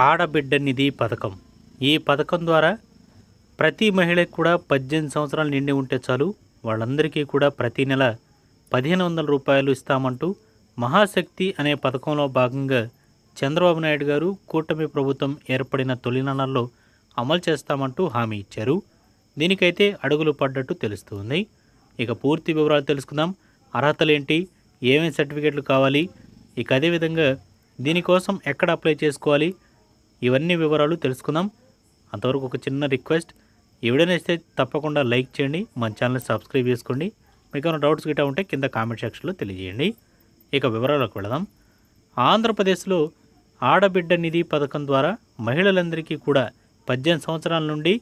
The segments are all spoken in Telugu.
ఆడబిడ్డ నిధి పథకం. ఈ పథకం ద్వారా ప్రతి మహిళకి కూడా 18 సంవత్సరాలు నిండి ఉంటే చాలు వాళ్ళందరికీ కూడా ప్రతి నెల 1500 రూపాయలు ఇస్తామంటూ మహాశక్తి అనే పథకంలో భాగంగా చంద్రబాబు నాయుడు గారు కూటమి ప్రభుత్వం ఏర్పడిన తొలి నెలల్లో అమలు చేస్తామంటూ హామీ ఇచ్చారు. దీనికైతే అడుగులు పడ్డట్టు తెలుస్తుంది. ఇక పూర్తి వివరాలు తెలుసుకుందాం. అర్హతలేంటి, ఏమేమి సర్టిఫికేట్లు కావాలి, ఇక అదేవిధంగా దీనికోసం ఎక్కడ అప్లై చేసుకోవాలి, ఇవన్నీ వివరాలు తెలుసుకుందాం. అంతవరకు ఒక చిన్న రిక్వెస్ట్, ఈ వీడియో నచ్చితే తప్పకుండా లైక్ చేయండి, మన ఛానల్ సబ్స్క్రైబ్ చేసుకోండి. మీకు ఏమైనా డౌట్స్ గిట్ట ఉంటే కింద కామెంట్ సెక్షన్లో తెలియజేయండి. ఇక వివరాలకు వెళదాం. ఆంధ్రప్రదేశ్లో ఆడబిడ్డ నిధి పథకం ద్వారా మహిళలందరికీ కూడా 18 సంవత్సరాల నుండి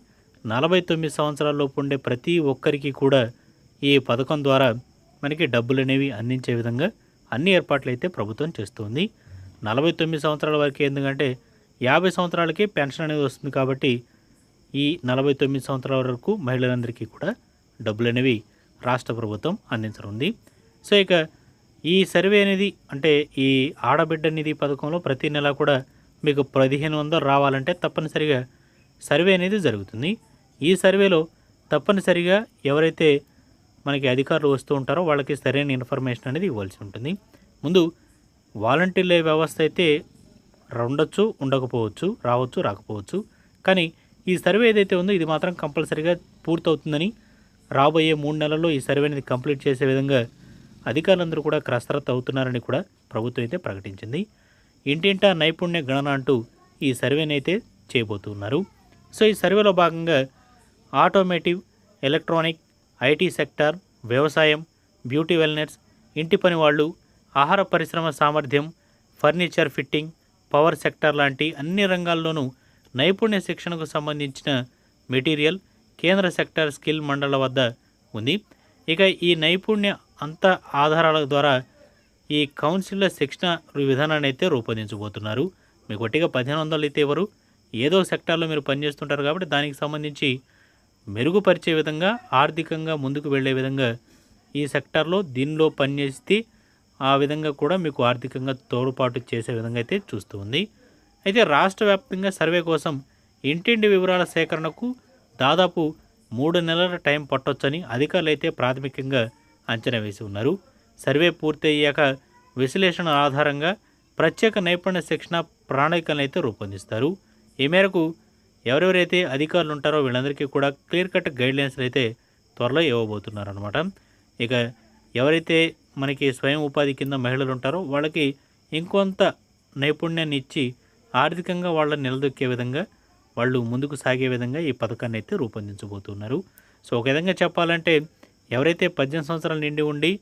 49 సంవత్సరాలలోపు ఉండే ప్రతి ఒక్కరికి కూడా ఈ పథకం ద్వారా మనకి డబ్బులు అనేవి అందించే విధంగా అన్ని ఏర్పాట్లు అయితే ప్రభుత్వం చేస్తుంది. 49 సంవత్సరాల వరకు ఎందుకంటే 50 సంవత్సరాలకి పెన్షన్ అనేది వస్తుంది కాబట్టి ఈ 49 సంవత్సరాల వరకు మహిళలందరికీ కూడా డబ్బులు అనేవి రాష్ట్ర ప్రభుత్వం అందించనుంది. సో ఇక ఈ సర్వే అనేది అంటే ఈ ఆడబిడ్డ నిధి పథకంలో ప్రతి నెల కూడా మీకు 1500 రావాలంటే తప్పనిసరిగా సర్వే అనేది జరుగుతుంది. ఈ సర్వేలో తప్పనిసరిగా ఎవరైతే మనకి అధికారులు వస్తూ ఉంటారో వాళ్ళకి సరైన ఇన్ఫర్మేషన్ అనేది ఇవ్వాల్సి ఉంటుంది. ముందు వాలంటీర్ల వ్యవస్థ అయితే ఉండొచ్చు, ఉండకపోవచ్చు, రావచ్చు, రాకపోవచ్చు. కానీ ఈ సర్వే ఏదైతే ఉందో ఇది మాత్రం కంపల్సరీగా పూర్తవుతుందని, రాబోయే 3 నెలల్లో ఈ సర్వే అనేది కంప్లీట్ చేసే విధంగా అధికారులందరూ కూడా కసరత్తు అవుతున్నారని కూడా ప్రభుత్వం అయితే ప్రకటించింది. ఇంటింటా నైపుణ్య గణన అంటూ ఈ సర్వేని అయితే చేయబోతున్నారు. సో ఈ సర్వేలో భాగంగా ఆటోమేటివ్, ఎలక్ట్రానిక్, ఐటీ సెక్టార్, వ్యవసాయం, బ్యూటీ వెల్నెస్, ఇంటి పని వాళ్ళు, ఆహార పరిశ్రమ సామర్థ్యం, ఫర్నిచర్ ఫిట్టింగ్, పవర్ సెక్టార్ లాంటి అన్ని రంగాల్లోనూ నైపుణ్య శిక్షణకు సంబంధించిన మెటీరియల్ కేంద్ర సెక్టార్ స్కిల్ మండళ్ల వద్ద ఉంది. ఇక ఈ నైపుణ్య అంత ఆధారాల ద్వారా ఈ కౌన్సిల్ల శిక్షణ విధానాన్ని అయితే రూపొందించబోతున్నారు. మీకు ఒట్టిగా 1500 అయితే ఎవరు, ఏదో సెక్టార్లో మీరు పనిచేస్తుంటారు కాబట్టి దానికి సంబంధించి మెరుగుపరిచే విధంగా, ఆర్థికంగా ముందుకు వెళ్ళే విధంగా ఈ సెక్టార్లో దీనిలో పనిచేస్తే ఆ విధంగా కూడా మీకు ఆర్థికంగా తోడ్పాటు చేసే విధంగా అయితే చూస్తూ ఉంది. అయితే రాష్ట్ర వ్యాప్తంగా సర్వే కోసం ఇంటింటి వివరాల సేకరణకు దాదాపు 3 నెలల టైం పట్టొచ్చని అధికారులు అయితే ప్రాథమికంగా అంచనా వేసి ఉన్నారు. సర్వే పూర్తయ్యాక విశ్లేషణ ఆధారంగా ప్రత్యేక నైపుణ్య శిక్షణ ప్రణాళికలను అయితే రూపొందిస్తారు. ఈ మేరకు ఎవరెవరైతే అధికారులు ఉంటారో వీళ్ళందరికీ కూడా క్లియర్ కట్ గైడ్లైన్స్లు అయితే త్వరలో ఇవ్వబోతున్నారనమాట. ఇక ఎవరైతే మనకి స్వయం ఉపాధి కింద మహిళలు ఉంటారో వాళ్ళకి ఇంకొంత నైపుణ్యాన్ని ఇచ్చి ఆర్థికంగా వాళ్ళని నిలదొక్కే విధంగా, వాళ్ళు ముందుకు సాగే విధంగా ఈ పథకాన్ని అయితే రూపొందించబోతున్నారు. సో ఒక విధంగా చెప్పాలంటే ఎవరైతే 18 సంవత్సరాలు నిండి ఉండి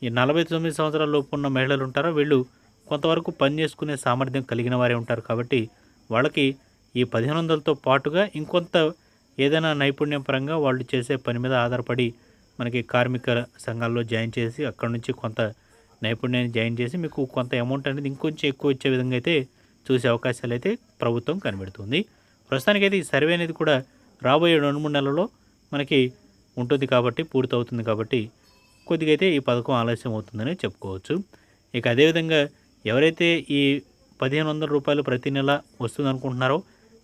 ఈ 49 సంవత్సరాల లోపు ఉన్న మహిళలు ఉంటారో వీళ్ళు కొంతవరకు పని చేసుకునే సామర్థ్యం కలిగిన వారే ఉంటారు కాబట్టి వాళ్ళకి ఈ 1500తో పాటుగా ఇంకొంత ఏదైనా నైపుణ్యం పరంగా వాళ్ళు చేసే పని మీద ఆధారపడి మనకి కార్మిక సంఘాల్లో జాయిన్ చేసి అక్కడ నుంచి కొంత నైపుణ్యాన్ని జాయిన్ చేసి మీకు కొంత అమౌంట్ అనేది ఇంకొంచెం ఎక్కువ ఇచ్చే విధంగా అయితే చూసే అవకాశాలు అయితే ప్రభుత్వం కనిపెడుతుంది. ప్రస్తుతానికైతే ఈ సర్వే అనేది కూడా రాబోయే 2-3 నెలల్లో మనకి ఉంటుంది కాబట్టి, పూర్తవుతుంది కాబట్టి కొద్దిగా అయితే ఈ పథకం ఆలస్యం అవుతుందని చెప్పుకోవచ్చు. ఇక అదేవిధంగా ఎవరైతే ఈ 1500 రూపాయలు ప్రతి నెల వస్తుంది అనుకుంటున్నారో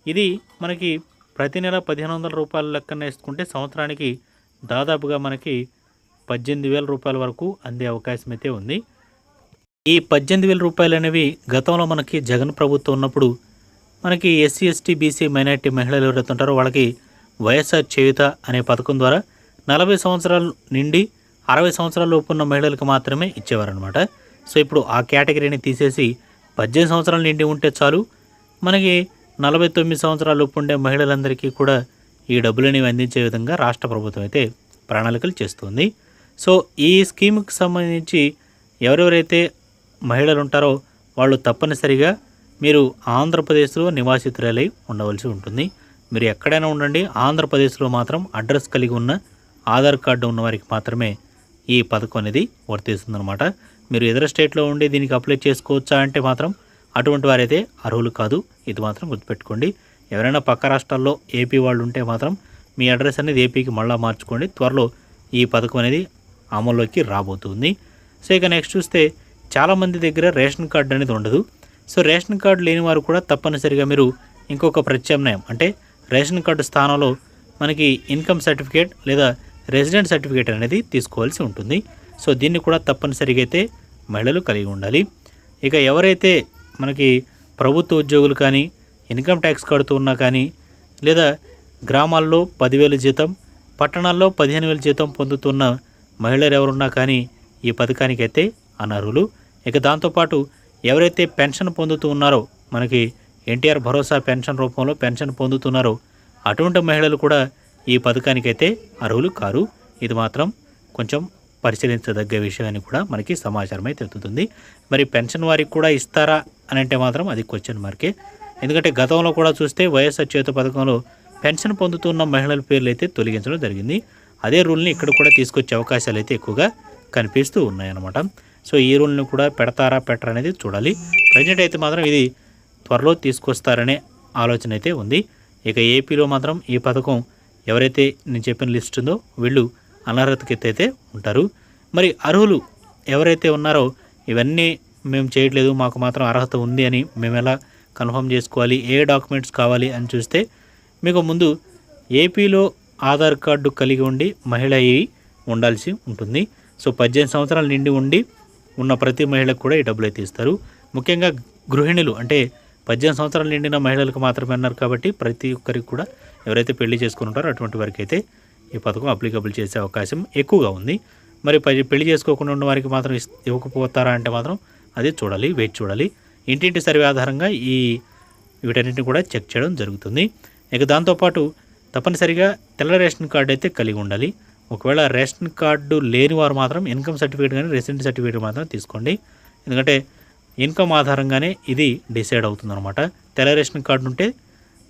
ఇది మనకి ప్రతి నెల 1500 రూపాయల లెక్కన వేసుకుంటే సంవత్సరానికి దాదాపుగా మనకి 18,000 రూపాయల వరకు అందే అవకాశం అయితే ఉంది. ఈ 18,000 రూపాయలు అనేవి గతంలో మనకి జగన్ ప్రభుత్వం ఉన్నప్పుడు మనకి ఎస్సీ, ఎస్టీ, బీసీ, మైనారిటీ మహిళలు ఎవరైతే ఉంటారో వాళ్ళకి వైఎస్ఆర్ చేయూత అనే పథకం ద్వారా 40 సంవత్సరాల నుండి 60 సంవత్సరాల లోపు ఉన్న మహిళలకు మాత్రమే ఇచ్చేవారనమాట. సో ఇప్పుడు ఆ కేటగిరీని తీసేసి 18 సంవత్సరాల నిండి ఉంటే చాలు మనకి 49 సంవత్సరాల లోపు ఉండే మహిళలందరికీ కూడా ఈ డబ్బులు అనేవి అందించే విధంగా రాష్ట్ర ప్రభుత్వం అయితే ప్రణాళికలు చేస్తుంది. సో ఈ స్కీమ్కి సంబంధించి ఎవరెవరైతే మహిళలు ఉంటారో వాళ్ళు తప్పనిసరిగా మీరు ఆంధ్రప్రదేశ్లో నివాసితురాలై ఉండవలసి ఉంటుంది. మీరు ఎక్కడైనా ఉండండి, ఆంధ్రప్రదేశ్లో మాత్రం అడ్రస్ కలిగి ఉన్న ఆధార్ కార్డు ఉన్న వారికి మాత్రమే ఈ పథకం అనేది వర్తిస్తుందన్నమాట. మీరు ఇతర స్టేట్లో ఉండి దీనికి అప్లై చేసుకోవచ్చా అంటే మాత్రం అటువంటి వారైతే అర్హులు కాదు. ఇది మాత్రం గుర్తుపెట్టుకోండి. ఎవరైనా పక్క రాష్ట్రాల్లో ఏపీ వాళ్ళు ఉంటే మాత్రం మీ అడ్రస్ అనేది ఏపీకి మళ్ళీ మార్చుకోండి. త్వరలో ఈ పథకం అనేది అమల్లోకి రాబోతుంది. సో ఇక నెక్స్ట్ చూస్తే చాలామంది దగ్గర రేషన్ కార్డు అనేది ఉండదు. సో రేషన్ కార్డు లేని వారు కూడా తప్పనిసరిగా మీరు ఇంకొక ప్రత్యామ్నాయం అంటే రేషన్ కార్డు స్థానంలో మనకి ఇన్కమ్ సర్టిఫికేట్ లేదా రెసిడెంట్ సర్టిఫికేట్ అనేది తీసుకోవాల్సి ఉంటుంది. సో దీన్ని కూడా తప్పనిసరిగా అయితే మహిళలు కలిగి ఉండాలి. ఇక ఎవరైతే మనకి ప్రభుత్వ ఉద్యోగులు కానీ ఇన్కమ్ ట్యాక్స్ కడుతూ ఉన్నా కానీ లేదా గ్రామాల్లో 10,000 జీతం పట్టణాల్లో 15,000 జీతం పొందుతున్న మహిళలు ఎవరున్నా కానీ ఈ పథకానికి అయితే అనర్హులు. ఇక దాంతోపాటు ఎవరైతే పెన్షన్ పొందుతూ ఉన్నారో మనకి ఎన్టీఆర్ భరోసా పెన్షన్ రూపంలో పెన్షన్ పొందుతున్నారో అటువంటి మహిళలు కూడా ఈ పథకానికైతే అర్హులు కారు. ఇది మాత్రం కొంచెం పరిశీలించదగ్గ విషయాన్ని కూడా మనకి సమాచారం అయితే ఎత్తుతుంది. మరి పెన్షన్ వారికి కూడా ఇస్తారా అని అంటే మాత్రం అది క్వశ్చన్ మార్కే. ఎందుకంటే గతంలో కూడా చూస్తే వైఎస్ఆర్ చేయూత పథకంలో పెన్షన్ పొందుతున్న మహిళల పేర్లు అయితే తొలగించడం జరిగింది. అదే రూల్ని ఇక్కడ కూడా తీసుకొచ్చే అవకాశాలు అయితే ఎక్కువగా కనిపిస్తూ ఉన్నాయన్నమాట. సో ఈ రూల్ని కూడా పెడతారా పెట్టరా అనేది చూడాలి. ప్రజెంట్ అయితే మాత్రం ఇది త్వరలో తీసుకొస్తారనే ఆలోచన అయితే ఉంది. ఇక ఏపీలో మాత్రం ఈ పథకం ఎవరైతే నేను చెప్పిన లిస్ట్ ఉందో వీళ్ళు అనర్హతకి అయితే ఉంటారు. మరి అర్హులు ఎవరైతే ఉన్నారో ఇవన్నీ మేము చేయట్లేదు మాకు మాత్రం అర్హత ఉంది అని మేము ఎలా కన్ఫర్మ్ చేసుకోవాలి, ఏ డాక్యుమెంట్స్ కావాలి అని చూస్తే మీకు ముందు ఏపీలో ఆధార్ కార్డు కలిగి ఉండి మహిళ అయి ఉండాల్సి ఉంటుంది. సో 18 సంవత్సరాలు నిండి ఉండి ఉన్న ప్రతి మహిళకు కూడా ఈ డబ్బులు అయితే ఇస్తారు. ముఖ్యంగా గృహిణులు అంటే 18 సంవత్సరాలు నిండిన మహిళలకు మాత్రమే అన్నారు కాబట్టి ప్రతి ఒక్కరికి కూడా ఎవరైతే పెళ్లి చేసుకుని ఉంటారో అటువంటి వారికి అయితే ఈ పథకం అప్లికబుల్ చేసే అవకాశం ఎక్కువగా ఉంది. మరి పెళ్లి చేసుకోకుండా ఉన్న వారికి మాత్రం ఇవ్వకపోతారా అంటే మాత్రం అది చూడాలి, వెయిట్ చూడాలి. ఇంటింటి సర్వే ఆధారంగా వీటన్నిటిని కూడా చెక్ చేయడం జరుగుతుంది. ఇక దాంతోపాటు తప్పనిసరిగా తెల్ల రేషన్ కార్డు అయితే కలిగి ఉండాలి. ఒకవేళ రేషన్ కార్డు లేని వారు మాత్రం ఇన్కమ్ సర్టిఫికేట్ కానీ రెసిడెంట్ సర్టిఫికేట్ మాత్రం తీసుకోండి. ఎందుకంటే ఇన్కమ్ ఆధారంగానే ఇది డిసైడ్ అవుతుందన్నమాట. తెల్ల రేషన్ కార్డు ఉంటే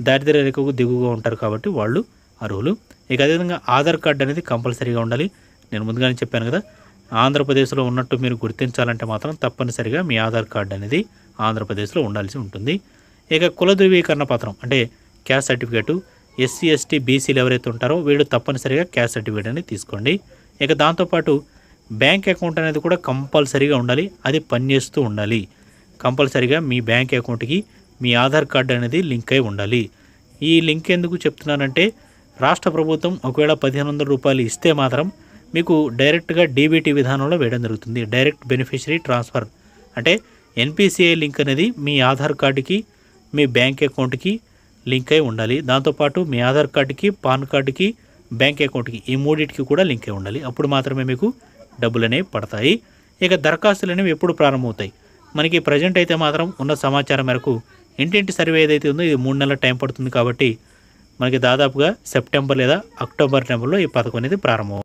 దారిద్ర్య రేఖకు దిగువగా ఉంటారు కాబట్టి వాళ్ళు అర్హులు. ఇక అదేవిధంగా ఆధార్ కార్డు అనేది కంపల్సరీగా ఉండాలి. నేను ముందుగానే చెప్పాను కదా, ఆంధ్రప్రదేశ్లో ఉన్నట్టు మీరు గుర్తించాలంటే మాత్రం తప్పనిసరిగా మీ ఆధార్ కార్డు అనేది ఆంధ్రప్రదేశ్లో ఉండాల్సి ఉంటుంది. ఇక కుల ధృవీకరణ పత్రం అంటే క్యాస్ట్ సర్టిఫికేటు ఎస్సీ ఎస్టీ బీసీలు ఎవరైతే ఉంటారో వీళ్ళు తప్పనిసరిగా క్యాస్ట్ సర్టిఫికేట్ అనేది తీసుకోండి. ఇక దాంతోపాటు బ్యాంక్ అకౌంట్ అనేది కూడా కంపల్సరీగా ఉండాలి, అది పనిచేస్తూ ఉండాలి. కంపల్సరీగా మీ బ్యాంక్ అకౌంట్కి మీ ఆధార్ కార్డు అనేది లింక్ అయి ఉండాలి. ఈ లింక్ ఎందుకు చెప్తున్నానంటే రాష్ట్ర ప్రభుత్వం ఒకవేళ 1,500 రూపాయలు ఇస్తే మాత్రం మీకు డైరెక్ట్గా డీబీటీ విధానంలో వేయడం జరుగుతుంది. డైరెక్ట్ బెనిఫిషరీ ట్రాన్స్ఫర్ అంటే ఎన్పిసిఐ లింక్ అనేది మీ ఆధార్ కార్డుకి మీ బ్యాంక్ అకౌంట్కి లింక్ అయి ఉండాలి. దాంతోపాటు మీ ఆధార్ కార్డుకి పాన్ కార్డుకి బ్యాంక్ అకౌంట్కి ఈ మూడింటికి కూడా లింక్ అయి ఉండాలి. అప్పుడు మాత్రమే మీకు డబ్బులు అనేవి పడతాయి. ఇక దరఖాస్తులు అనేవి ఎప్పుడు ప్రారంభమవుతాయి మనకి ప్రజెంట్ అయితే మాత్రం ఉన్న సమాచారం మేరకు ఇంటింటి సర్వే ఏదైతే ఉందో ఇది 3 నెలల టైం పడుతుంది కాబట్టి మనకి దాదాపుగా సెప్టెంబర్ లేదా అక్టోబర్ నెలలో ఈ పథకం అనేది ప్రారంభం.